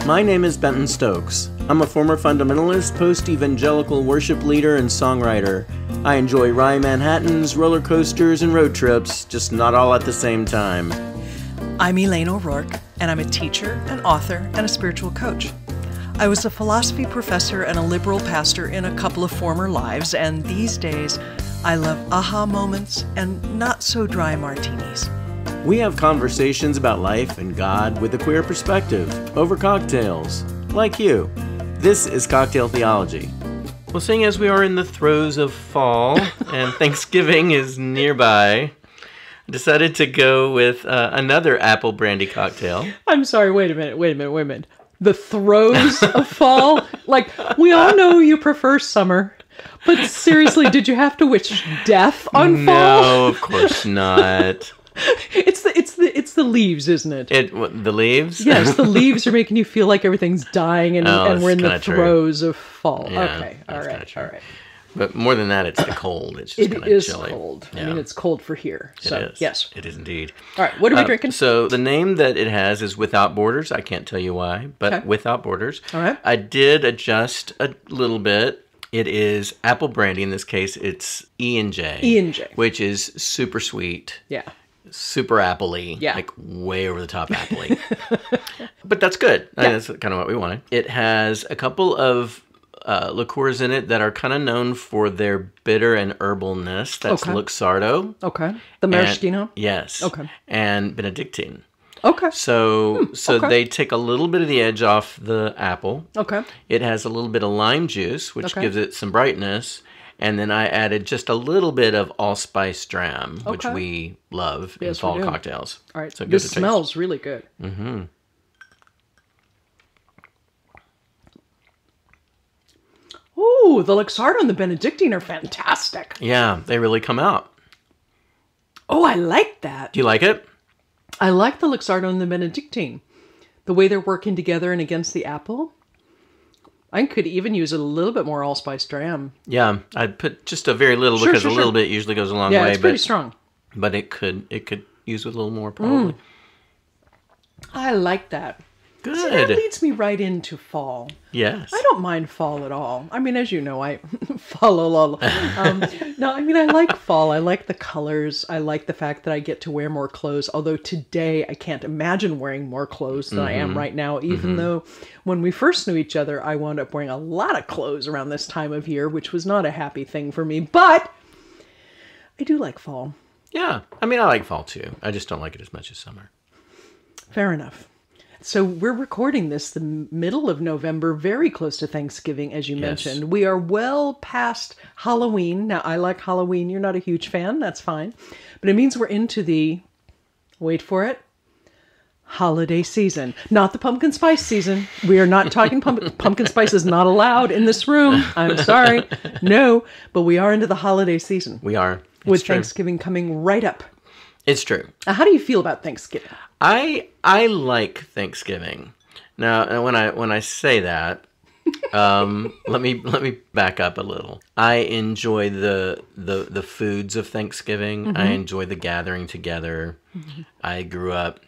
My name is Benton Stokes. I'm a former fundamentalist, post-evangelical worship leader, and songwriter. I enjoy Rye Manhattans, roller coasters, and road trips, just not all at the same time. I'm Elaine O'Rourke, and I'm a teacher, an author, and a spiritual coach. I was a philosophy professor and a liberal pastor in a couple of former lives, and these days I love aha moments and not-so-dry martinis. We have conversations about life and God with a queer perspective, over cocktails, like you. This is Cocktail Theology. Well, seeing as we are in the throes of fall and Thanksgiving is nearby, I decided to go with another apple brandy cocktail. I'm sorry, wait a minute. The throes of fall? Like, we all know you prefer summer, but seriously, did you have to wish death on fall? No, of course not. It's the leaves, isn't it? The leaves? Yes, the leaves are making you feel like everything's dying and we're in the throes of fall. Yeah, okay, all right. But more than that, it's the cold. It's just kind of chilly. It is cold. Yeah. I mean, it's cold for here. So, it is. Yes. It is indeed. All right, what are we drinking? So the name that it has is Without Borders. I can't tell you why, but Okay. Without Borders. All right. I did adjust a little bit. It is apple brandy. In this case, it's E&J. E&J. Which is super sweet. Yeah. Super apple-y. Yeah. Like way over the top apple-y. But that's good. I mean, that's kind of what we wanted. It has a couple of liqueurs in it that are kind of known for their bitter and herbalness. That's Okay. Luxardo. Okay. The maraschino? Yes. Okay. And Benedictine. Okay. So okay. they take a little bit of the edge off the apple. Okay. It has a little bit of lime juice, which Okay. gives it some brightness. And then I added just a little bit of allspice dram, which Okay. we love in Yes, we fall do. cocktails. All right. So good This to taste. smells really good. Mm-hmm. Ooh, the Luxardo and the Benedictine are fantastic. Yeah, they really come out. Oh, I like that. Do you like it? I like the Luxardo and the Benedictine. The way they're working together and against the apple. I could even use a little bit more allspice dram. Yeah, I'd put just a very little because a little bit usually goes a long way. Yeah, it's pretty strong. But it could use with a little more probably. I like that. Good. See, that leads me right into fall. Yes. I don't mind fall at all. I mean, as you know, I follow. No, I mean, I like fall. I like the colors. I like the fact that I get to wear more clothes. Although today I can't imagine wearing more clothes than I am right now, even though when we first knew each other, I wound up wearing a lot of clothes around this time of year, which was not a happy thing for me. But I do like fall. Yeah. I mean, I like fall too. I just don't like it as much as summer. Fair enough. So we're recording this the middle of November, very close to Thanksgiving, as you mentioned. We are well past Halloween. Now, I like Halloween. You're not a huge fan. That's fine. But it means we're into the, wait for it, holiday season. Not the pumpkin spice season. We are not talking pumpkin spice is not allowed in this room. I'm sorry. No, but we are into the holiday season. We are. With Thanksgiving coming right up. It's true. Now, how do you feel about Thanksgiving? I like Thanksgiving. Now when I say that, let me back up a little. I enjoy the foods of Thanksgiving. I enjoy the gathering together. I grew up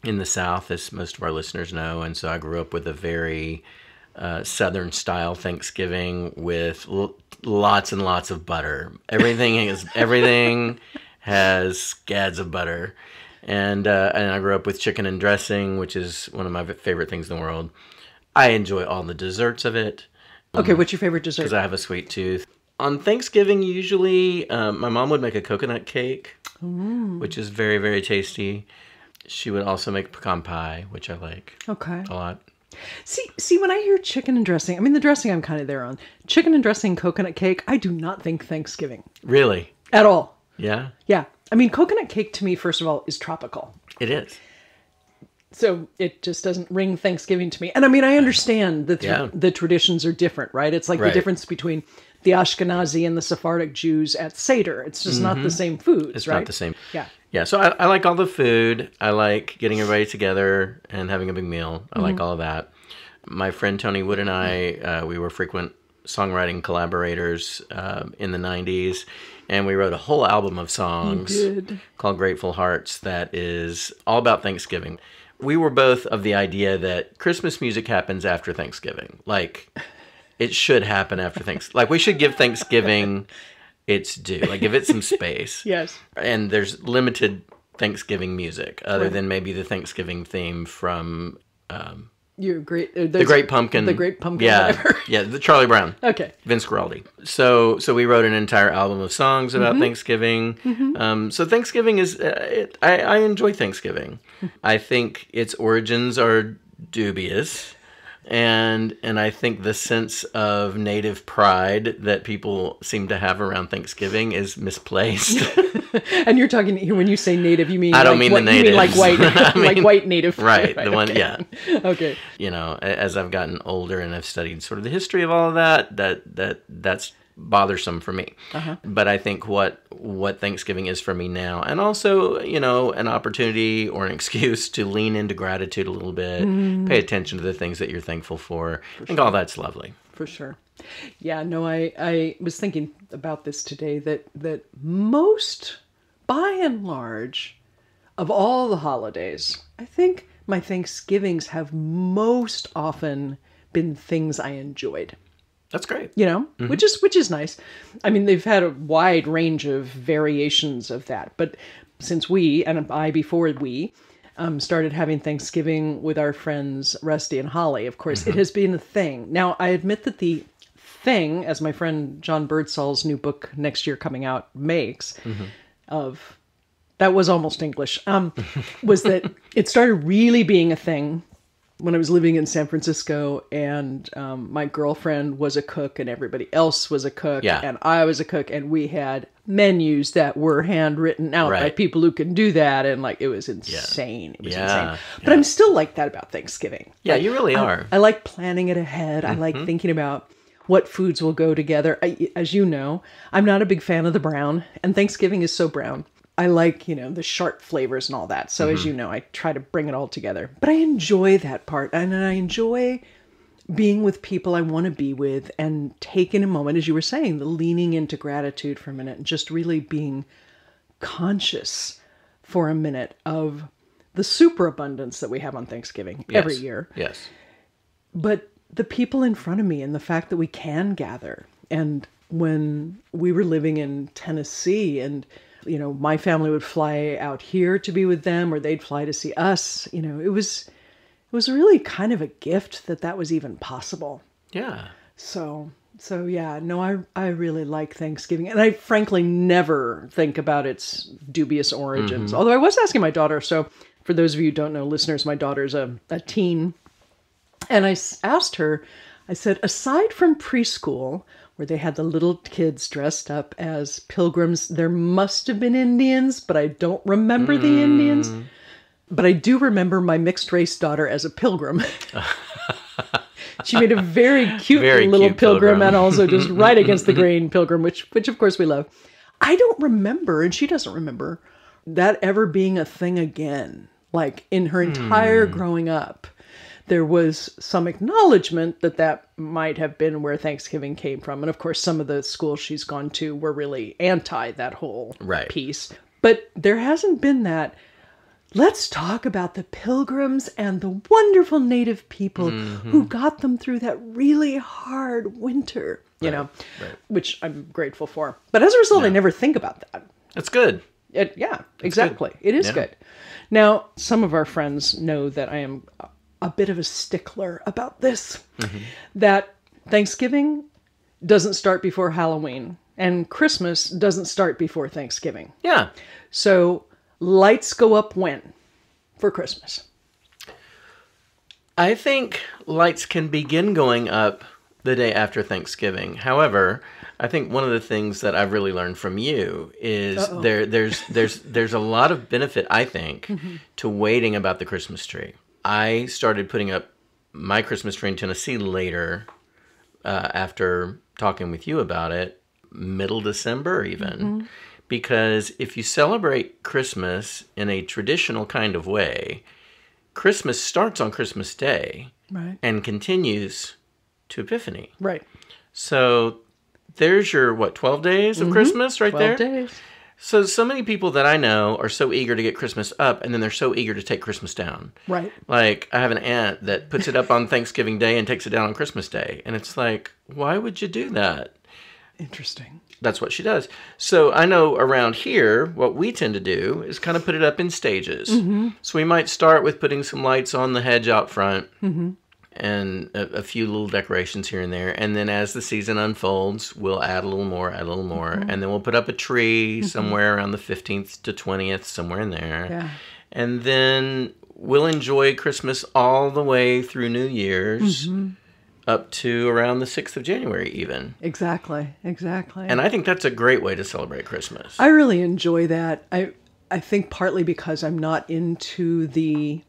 in the South, as most of our listeners know, and so I grew up with a very Southern style Thanksgiving with lots and lots of butter. Everything has scads of butter. And I grew up with chicken and dressing, which is one of my favorite things in the world. I enjoy all the desserts of it. Okay, what's your favorite dessert? Because I have a sweet tooth. On Thanksgiving, usually, my mom would make a coconut cake, which is very, very tasty. She would also make pecan pie, which I like a lot. See, when I hear chicken and dressing, I mean, the dressing I'm kind of there on. Chicken and dressing, coconut cake, I do not think Thanksgiving. Really? At all. Yeah? Yeah. I mean, coconut cake to me, first of all, is tropical. It is. So it just doesn't ring Thanksgiving to me. And I mean, I understand that the traditions are different, right? It's like the difference between the Ashkenazi and the Sephardic Jews at Seder. It's just not the same foods, It's right? not the same. Yeah. Yeah, so I like all the food. I like getting everybody together and having a big meal. I like all of that. My friend Tony Wood and I, we were frequent songwriting collaborators in the 90s. And we wrote a whole album of songs called Grateful Hearts that is all about Thanksgiving. we were both of the idea that Christmas music happens after Thanksgiving. Like, it should happen after Thanksgiving. Like, we should give Thanksgiving its due. Like, give it some space. Yes. And there's limited Thanksgiving music, other than maybe the Thanksgiving theme from... The Great Pumpkin. The Great Pumpkin. Yeah, whatever. yeah, the Charlie Brown. Okay. Vince Guaraldi. So we wrote an entire album of songs about Thanksgiving. So Thanksgiving is, I enjoy Thanksgiving. I think its origins are dubious. And I think the sense of native pride that people seem to have around Thanksgiving is misplaced. And you're talking when you say native, you mean I don't mean the natives. You mean like white, like white native, right? The one, okay. yeah. Okay. You know, as I've gotten older and I've studied sort of the history of all of that's bothersome for me. But I think what Thanksgiving is for me now, and also, you know, an opportunity or an excuse to lean into gratitude a little bit, pay attention to the things that you're thankful for. I think all that's lovely. For sure. Yeah, no, I was thinking about this today that most, by and large, of all the holidays, I think my Thanksgivings have most often been things I enjoyed. That's great. You know, which is nice. I mean, they've had a wide range of variations of that. But since we, and I before we, started having Thanksgiving with our friends Rusty and Holly, of course, it has been a thing. Now, I admit that the thing, as my friend John Birdsall's new book next year coming out makes, that was almost English, was that it started really being a thing when I was living in San Francisco, and my girlfriend was a cook and everybody else was a cook, and I was a cook, and we had menus that were handwritten out by people who can do that, and like, it was insane. It was insane. But I'm still like that about Thanksgiving. Yeah, like, you really are. I like planning it ahead. I like thinking about what foods will go together. As you know, I'm not a big fan of the brown, and Thanksgiving is so brown. I like, you know, the sharp flavors and all that. So as you know, I try to bring it all together. But I enjoy that part. And I enjoy being with people I want to be with and taking a moment, as you were saying, the leaning into gratitude for a minute and just really being conscious for a minute of the superabundance that we have on Thanksgiving every year. Yes. But the people in front of me and the fact that we can gather. And when we were living in Tennessee and you know, my family would fly out here to be with them, or they'd fly to see us. You know, it was really kind of a gift that was even possible. Yeah. So yeah, no, I really like Thanksgiving, and I frankly never think about its dubious origins. Although I was asking my daughter. So for those of you who don't know, listeners, my daughter's a teen, and I asked her. I said, aside from preschool, where they had the little kids dressed up as pilgrims, there must have been Indians, but I don't remember the Indians. But I do remember my mixed race daughter as a pilgrim. She made a very cute little pilgrim, and also just right against the grain pilgrim, which of course we love. I don't remember, and she doesn't remember, that ever being a thing again. Like in her entire growing up. There was some acknowledgement that might have been where Thanksgiving came from. And of course, some of the schools she's gone to were really anti that whole piece. But there hasn't been that. Let's talk about the pilgrims and the wonderful native people who got them through that really hard winter, you know, which I'm grateful for. But as a result, I never think about that. That's good. Exactly. Good. It is good. Now, some of our friends know that I am a bit of a stickler about this, that Thanksgiving doesn't start before Halloween and Christmas doesn't start before Thanksgiving. Yeah. So lights go up when for Christmas? I think lights can begin going up the day after Thanksgiving. However, I think one of the things that I've really learned from you is there's a lot of benefit, I think, to waiting about the Christmas tree. I started putting up my Christmas tree in Tennessee later, after talking with you about it, middle December even. Because if you celebrate Christmas in a traditional kind of way, Christmas starts on Christmas Day and continues to Epiphany. Right. So there's your, 12 days of Christmas right there? 12 days. So many people that I know are so eager to get Christmas up, and then they're so eager to take Christmas down. Right. Like, I have an aunt that puts it up on Thanksgiving Day and takes it down on Christmas Day. And it's like, why would you do that? Interesting. That's what she does. So I know around here, what we tend to do is kind of put it up in stages. So we might start with putting some lights on the hedge out front. And a few little decorations here and there. And then as the season unfolds, we'll add a little more, And then we'll put up a tree somewhere around the 15th to 20th, somewhere in there. Yeah. And then we'll enjoy Christmas all the way through New Year's, up to around the 6th of January even. Exactly. And I think that's a great way to celebrate Christmas. I really enjoy that. I think partly because I'm not into the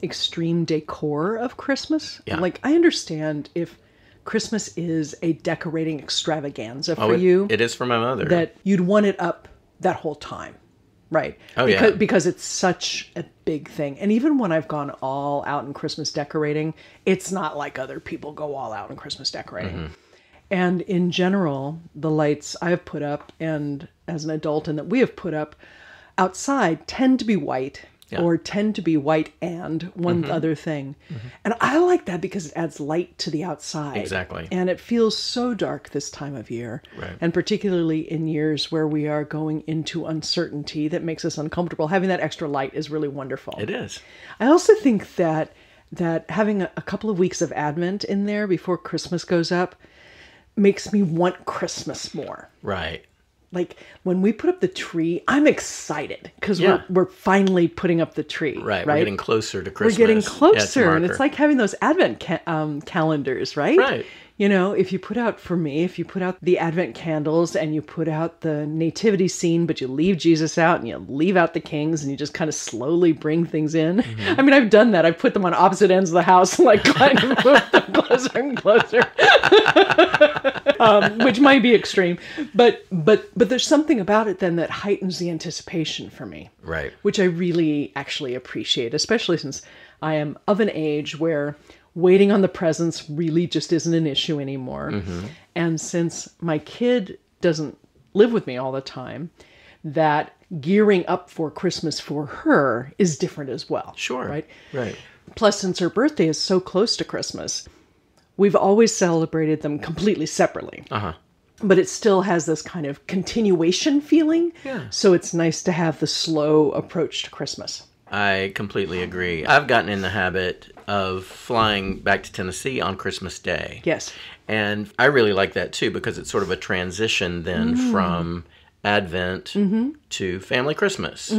extreme decor of Christmas. Yeah. Like, I understand if Christmas is a decorating extravaganza for you. It is for my mother. That you'd want it up that whole time. Right. Because it's such a big thing. And even when I've gone all out in Christmas decorating, it's not like other people go all out in Christmas decorating. And in general, the lights I've put up, and as an adult and that we have put up outside, tend to be white. Or tend to be white and one other thing. And I like that because it adds light to the outside. Exactly. And it feels so dark this time of year. Right. And particularly in years where we are going into uncertainty that makes us uncomfortable. Having that extra light is really wonderful. It is. I also think that having a couple of weeks of Advent in there before Christmas goes up makes me want Christmas more. Right. Like, when we put up the tree, I'm excited because we're finally putting up the tree. Right. We're getting closer to Christmas. We're getting closer. Yeah, and it's like having those Advent calendars, right? Right. You know, if you put out the Advent candles and you put out the nativity scene, but you leave Jesus out and you leave out the kings and you just kind of slowly bring things in. I mean, I've done that. I've put them on opposite ends of the house and like kind of moved them closer and closer. Which might be extreme, but there's something about it then that heightens the anticipation for me. Right. Which I really actually appreciate, especially since I am of an age where waiting on the presents really just isn't an issue anymore. And since my kid doesn't live with me all the time, that gearing up for Christmas for her is different as well. Sure. Right. Plus, since her birthday is so close to Christmas, we've always celebrated them completely separately. But it still has this kind of continuation feeling. Yeah. So it's nice to have the slow approach to Christmas. I completely agree. I've gotten in the habit of flying back to Tennessee on Christmas Day. Yes. And I really like that too because it's sort of a transition then from Advent to family Christmas.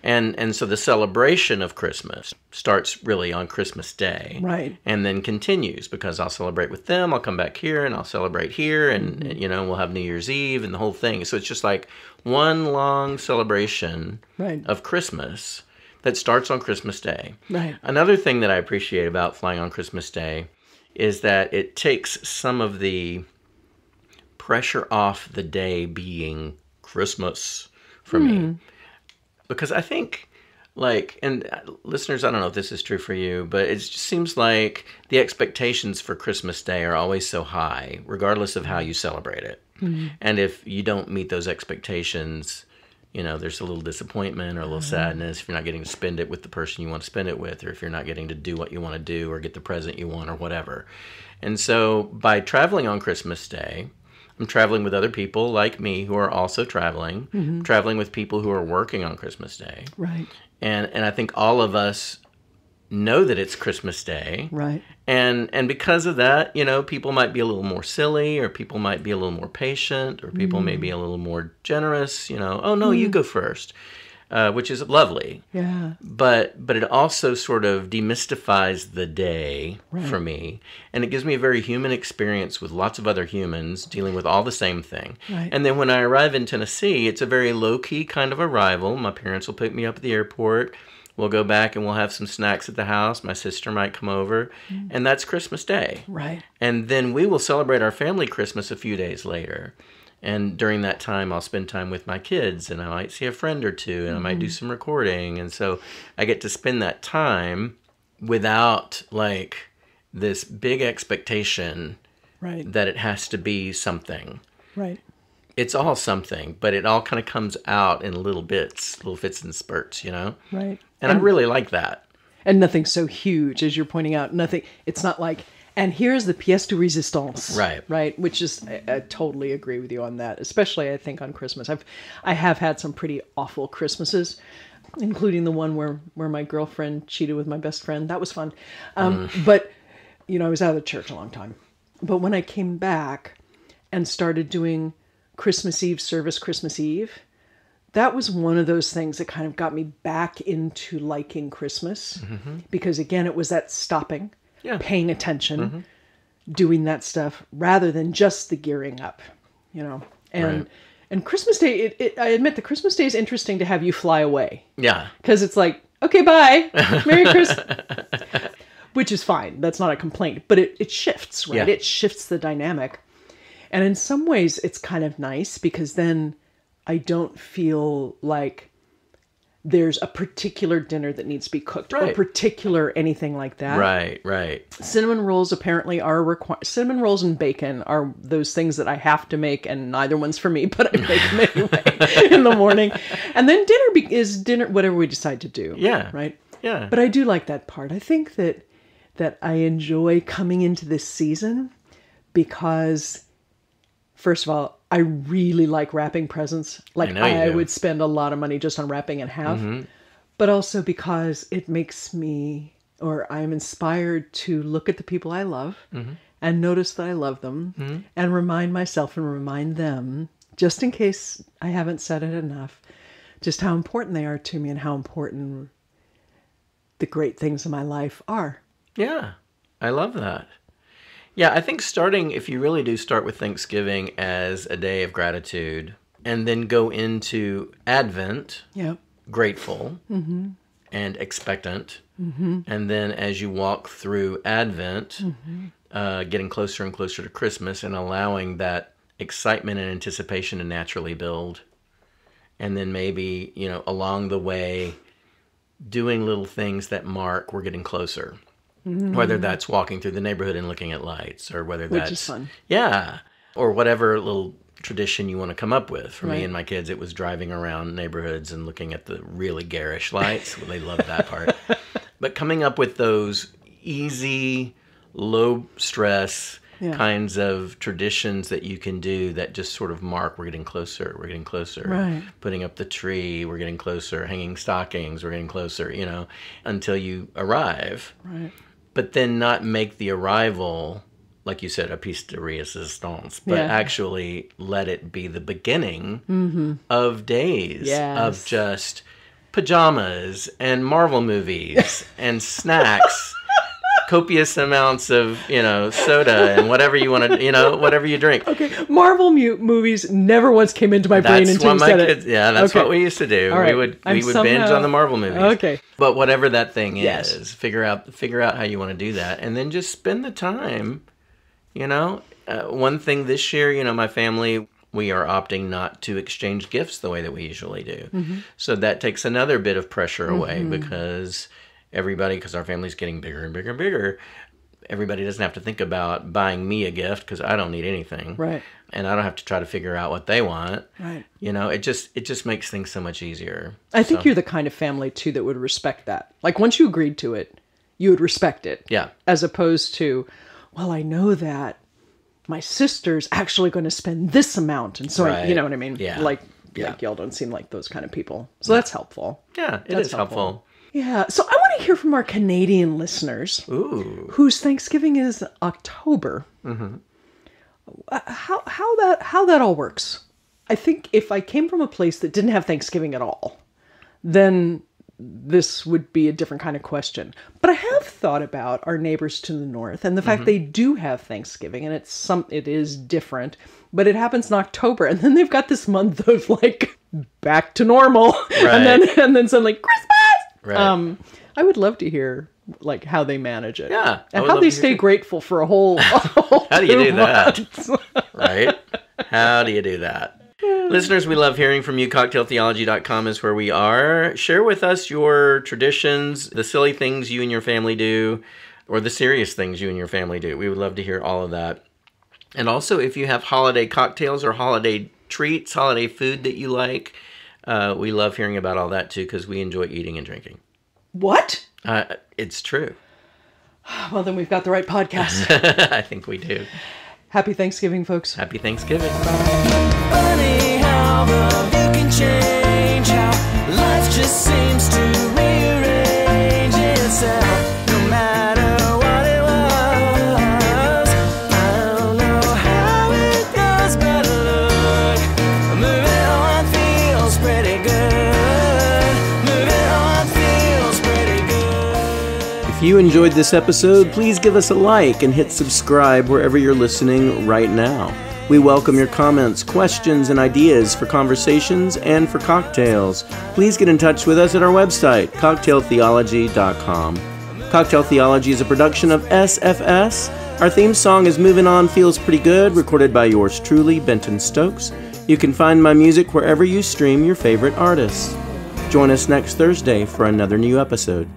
And so the celebration of Christmas starts really on Christmas Day. Right. And then continues because I'll celebrate with them. I'll come back here and I'll celebrate here and, we'll have New Year's Eve and the whole thing. So it's just like one long celebration of Christmas that starts on Christmas Day. Right. Another thing that I appreciate about flying on Christmas Day is that it takes some of the pressure off the day being Christmas for me. Because I think, and listeners, I don't know if this is true for you, but it just seems like the expectations for Christmas Day are always so high, regardless of how you celebrate it. And if you don't meet those expectations, there's a little disappointment or a little sadness if you're not getting to spend it with the person you want to spend it with, or if you're not getting to do what you want to do or get the present you want or whatever. And so by traveling on Christmas Day, I'm traveling with other people like me who are also traveling, traveling with people who are working on Christmas Day. Right. And I think all of us know that it's Christmas Day. Right. And because of that, people might be a little more silly, or people might be a little more patient, or people may be a little more generous, oh no, you go first. Which is lovely. Yeah. But it also sort of demystifies the day for me. And it gives me a very human experience with lots of other humans dealing with all the same thing. Right. And then when I arrive in Tennessee, it's a very low-key kind of arrival. My parents will pick me up at the airport. We'll go back and we'll have some snacks at the house. My sister might come over. And that's Christmas Day. Right. And then we will celebrate our family Christmas a few days later. And during that time, I'll spend time with my kids, and I might see a friend or two, and I might do some recording. And so I get to spend that time without, this big expectation that it has to be something. Right. It's all something, but it all kind of comes out in little bits, little fits and spurts, you know? Right. And I really like that. And nothing's so huge, as you're pointing out. Nothing. It's not like, and here's the pièce de résistance. Right. Right. Which is, I totally agree with you on that. Especially, I think, on Christmas. I have had some pretty awful Christmases, including the one where my girlfriend cheated with my best friend. That was fun. But, you know, I was out of the church a long time. But when I came back and started doing Christmas Eve service, Christmas Eve, that was one of those things that kind of got me back into liking Christmas. Because again, it was that stopping, paying attention, doing that stuff rather than just the gearing up, you know. And Christmas Day, I admit the Christmas Day is interesting to have you fly away. Yeah. Because it's like, okay, bye, Merry Christmas. Which is fine. That's not a complaint. But it shifts, right? Yeah. It shifts the dynamic. And in some ways, it's kind of nice because then I don't feel like there's a particular dinner that needs to be cooked or particular anything like that. Right. Cinnamon rolls apparently are required. Cinnamon rolls and bacon are those things that I have to make, and neither one's for me, but I make them anyway in the morning. And then dinner is dinner, whatever we decide to do. Yeah. Right? Yeah. But I do like that part. I think that I enjoy coming into this season because, first of all, I really like wrapping presents. Like I would spend a lot of money just on wrapping and have. But also because it makes me, or I'm inspired to look at the people I love and notice that I love them and remind myself and remind them, just in case I haven't said it enough, just how important they are to me and how important the great things in my life are. Yeah, I love that. Yeah, I think if you really do start with Thanksgiving as a day of gratitude and then go into Advent, grateful and expectant, and then as you walk through Advent, getting closer and closer to Christmas and allowing that excitement and anticipation to naturally build, and then maybe, you know, along the way, doing little things that mark we're getting closer. Whether that's walking through the neighborhood and looking at lights, or whether that's... Which is fun. Yeah. Or whatever little tradition you want to come up with. For me and my kids, it was driving around neighborhoods and looking at the really garish lights. They love that part. But coming up with those easy, low-stress kinds of traditions that you can do that just sort of mark, we're getting closer. Right. Putting up the tree, we're getting closer. Hanging stockings, we're getting closer, you know, until you arrive. Right. But then not make the arrival, like you said, a pièce de résistance, but actually let it be the beginning of days of just pajamas and Marvel movies and snacks, copious amounts of, you know, soda and whatever you want to, you know, whatever you drink. Okay, Marvel movies never once came into my brain until you said it. Yeah, that's what we used to do. Right. We would binge on the Marvel movies. Okay. But whatever that thing is, figure out how you want to do that, and then just spend the time. You know, one thing this year, you know, my family, we are opting not to exchange gifts the way that we usually do. So that takes another bit of pressure away because our family's getting bigger and bigger and bigger. Everybody doesn't have to think about buying me a gift because I don't need anything. Right. And I don't have to try to figure out what they want. Right. You know, it just makes things so much easier. I think you're the kind of family, too, that would respect that. Like, once you agreed to it, you would respect it. Yeah. As opposed to, well, I know that my sister's actually going to spend this amount. And so, you know what I mean? Yeah. Like y'all don't seem like those kind of people. So that's helpful. Yeah, it is helpful. Yeah. So I want to hear from our Canadian listeners. Ooh. Whose Thanksgiving is October. How that all works. I think if I came from a place that didn't have Thanksgiving at all, then this would be a different kind of question. But I have thought about our neighbors to the north and the fact they do have Thanksgiving, and it is different, but it happens in October, and then they've got this month of like back to normal, and then suddenly Christmas. Right. I would love to hear like how they manage it. Yeah, and how they stay grateful for a whole. How do you do that? Right? How do you do that? Listeners, we love hearing from you. CocktailTheology.com is where we are. Share with us your traditions, the silly things you and your family do, or the serious things you and your family do. We would love to hear all of that. And also, if you have holiday cocktails or holiday treats, holiday food that you like. We love hearing about all that too, because we enjoy eating and drinking. What? It's true. Well, then we've got the right podcast. I think we do. Happy Thanksgiving, folks. Happy Thanksgiving. Funny how the view can change, how life just seems to rearrange itself, no matter what it was. I don't know how it goes, but look, moving on feels pretty good. Moving on feels pretty good. If you enjoyed this episode, please give us a like and hit subscribe wherever you're listening right now. We welcome your comments, questions, and ideas for conversations and for cocktails. Please get in touch with us at our website, cocktailtheology.com. Cocktail Theology is a production of SFS. Our theme song is Moving On Feels Pretty Good, recorded by yours truly, Benton Stokes. You can find my music wherever you stream your favorite artists. Join us next Thursday for another new episode.